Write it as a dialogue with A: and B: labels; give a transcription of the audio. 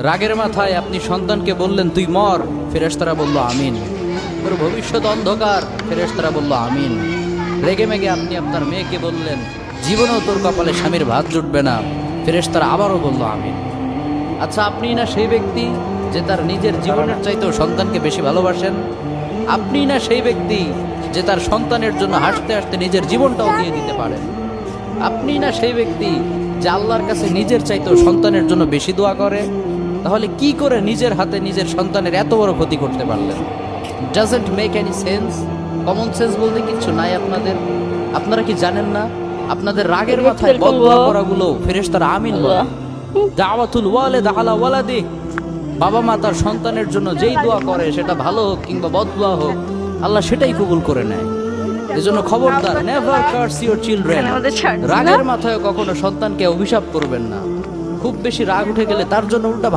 A: রাগের মাথায় আপনি সন্তানকে বললেন তুই মর, ফেরেশতারা বলল আমিন। তোর ভবিষ্যৎ অন্ধকার, ফেরেশতারা বলল আমিন। রেগে মেগে আপনি আপনার মেয়েকে বললেন জীবনেও তোর কপালে স্বামীর ভাত জুটবে না, ফেরেশতারা আবারও বলল আমিন। আচ্ছা, আপনি না সেই ব্যক্তি যে তার নিজের জীবনের চাইতেও সন্তানকে বেশি ভালোবাসেন? আপনি না সেই ব্যক্তি যে তার সন্তানের জন্য হাসতে হাসতে নিজের জীবনটাও দিয়ে দিতে পারেন? আপনি না সেই ব্যক্তি যে আল্লাহর কাছে নিজের চাইতেও সন্তানের জন্য বেশি দোয়া করে? তাহলে কি করে নিজের হাতে নিজের সন্তানের এত বড় ক্ষতি করতে পারলেন? Doesn't make any sense. Common sense বলতে কিচ্ছু নাই আপনাদের। আপনারা কি জানেন না আপনাদের রাগের মাথায় বদদোয়া করাগুলো ফেরেশতারা আমিন বলে। দাওয়াতুল ওয়ালিদ আলা ওয়ালাদি, বাবা মা তার সন্তানের জন্য যেই দোয়া করে সেটা ভালো হোক কিংবা বদদোয়া হোক, আল্লাহ সেটাই কবুল করে নেয়। এজন্য খবরদার, নেভার কার্স ইওর চিলড্রেন। রাগের মাথায় কখনো সন্তানকে অভিশাপ করবেন না। খুব বেশি রাগ উঠে গেলে তার জন্য উল্টা